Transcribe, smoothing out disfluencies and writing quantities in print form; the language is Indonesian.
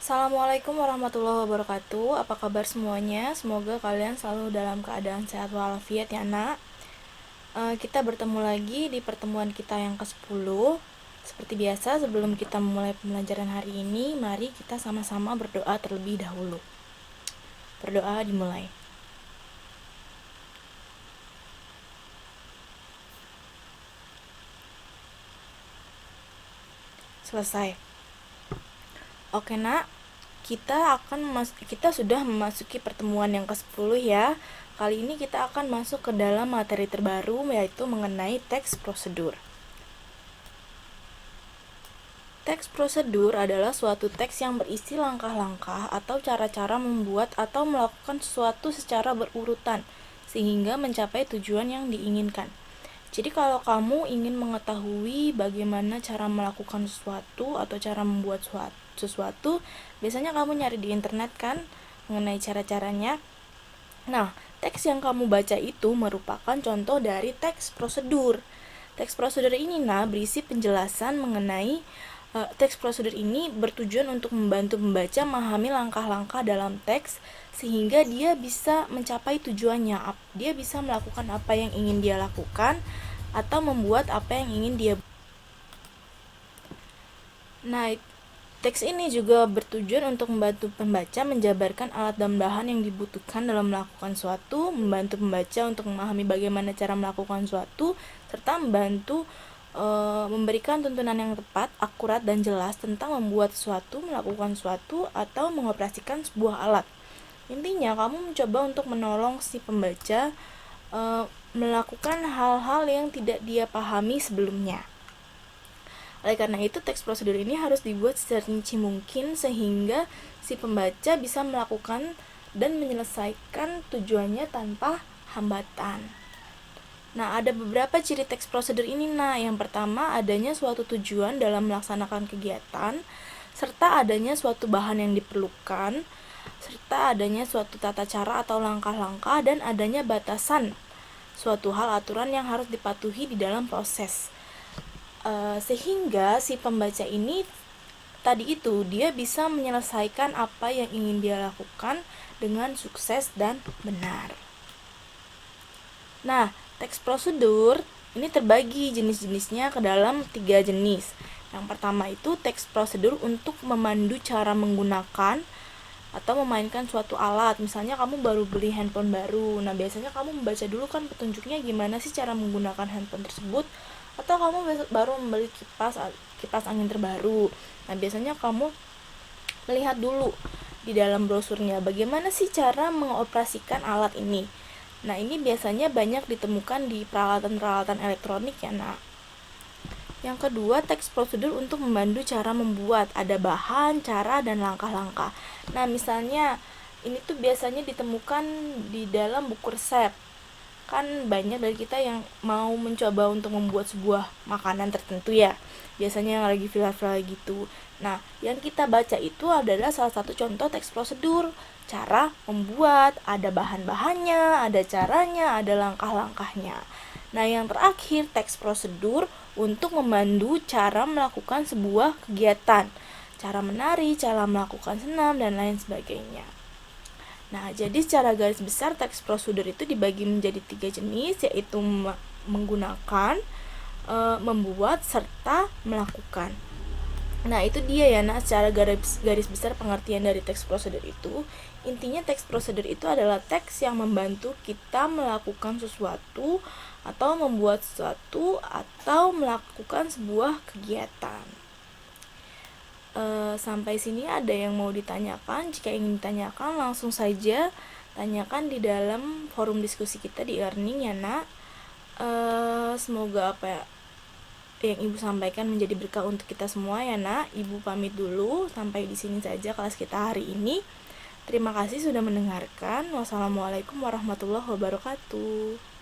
Assalamualaikum warahmatullahi wabarakatuh. Apa kabar semuanya? Semoga kalian selalu dalam keadaan sehat walafiat ya nak. Kita bertemu lagi di pertemuan kita yang ke-10. Seperti biasa, sebelum kita memulai pembelajaran hari ini, mari kita sama-sama berdoa terlebih dahulu. Berdoa dimulai. Selesai. Oke nak, kita sudah memasuki pertemuan yang ke-10 ya. Kali ini kita akan masuk ke dalam materi terbaru, yaitu mengenai teks prosedur. Teks prosedur adalah suatu teks yang berisi langkah-langkah atau cara-cara membuat atau melakukan sesuatu secara berurutan sehingga mencapai tujuan yang diinginkan. Jadi kalau kamu ingin mengetahui bagaimana cara melakukan sesuatu atau cara membuat sesuatu, biasanya kamu nyari di internet kan mengenai cara-caranya. Nah, teks yang kamu baca itu merupakan contoh dari teks prosedur. Teks prosedur ini berisi penjelasan mengenai teks prosedur ini bertujuan untuk membantu pembaca memahami langkah-langkah dalam teks sehingga dia bisa mencapai tujuannya. Dia bisa melakukan apa yang ingin dia lakukan atau membuat apa yang ingin dia. Nah, teks ini juga bertujuan untuk membantu pembaca menjabarkan alat dan bahan yang dibutuhkan dalam melakukan suatu, membantu pembaca untuk memahami bagaimana cara melakukan suatu, serta membantu memberikan tuntunan yang tepat, akurat, dan jelas tentang membuat sesuatu, melakukan sesuatu, atau mengoperasikan sebuah alat. Intinya, kamu mencoba untuk menolong si pembaca melakukan hal-hal yang tidak dia pahami sebelumnya. Oleh karena itu, teks prosedur ini harus dibuat serinci mungkin sehingga si pembaca bisa melakukan dan menyelesaikan tujuannya tanpa hambatan. Nah, ada beberapa ciri teks prosedur ini. Yang pertama, adanya suatu tujuan dalam melaksanakan kegiatan, serta adanya suatu bahan yang diperlukan, serta adanya suatu tata cara atau langkah-langkah, dan adanya batasan suatu hal aturan yang harus dipatuhi di dalam proses. Sehingga si pembaca ini tadi itu dia bisa menyelesaikan apa yang ingin dia lakukan dengan sukses dan benar. Nah, teks prosedur ini terbagi jenis-jenisnya ke dalam 3 jenis. Yang pertama itu teks prosedur untuk memandu cara menggunakan atau memainkan suatu alat. Misalnya kamu baru beli handphone baru. Nah, biasanya kamu membaca dulu kan petunjuknya gimana sih cara menggunakan handphone tersebut. Atau kamu baru membeli kipas angin terbaru. Nah, biasanya kamu melihat dulu di dalam brosurnya bagaimana sih cara mengoperasikan alat ini. Nah, ini biasanya banyak ditemukan di peralatan-peralatan elektronik ya, nak. Yang kedua, teks prosedur untuk membantu cara membuat. Ada bahan, cara, dan langkah-langkah. Nah, misalnya ini tuh biasanya ditemukan di dalam buku resep. Kan banyak dari kita yang mau mencoba untuk membuat sebuah makanan tertentu ya. Biasanya yang lagi viral-viral gitu. Nah, yang kita baca itu adalah salah satu contoh teks prosedur. Cara membuat, ada bahan-bahannya, ada caranya, ada langkah-langkahnya. Nah, yang terakhir teks prosedur untuk membantu cara melakukan sebuah kegiatan. Cara menari, cara melakukan senam, dan lain sebagainya. Nah, jadi secara garis besar teks prosedur itu dibagi menjadi 3 jenis, yaitu menggunakan, membuat, serta melakukan. Nah, itu dia ya, secara garis besar pengertian dari teks prosedur itu. Intinya teks prosedur itu adalah teks yang membantu kita melakukan sesuatu atau membuat sesuatu atau melakukan sebuah kegiatan. Sampai sini ada yang mau ditanyakan? Jika ingin ditanyakan, langsung saja tanyakan di dalam forum diskusi kita di e-learning ya, nak. Semoga apa yang Ibu sampaikan menjadi berkah untuk kita semua ya, nak. Ibu pamit dulu, sampai di sini saja kelas kita hari ini. Terima kasih sudah mendengarkan. Wassalamualaikum warahmatullahi wabarakatuh.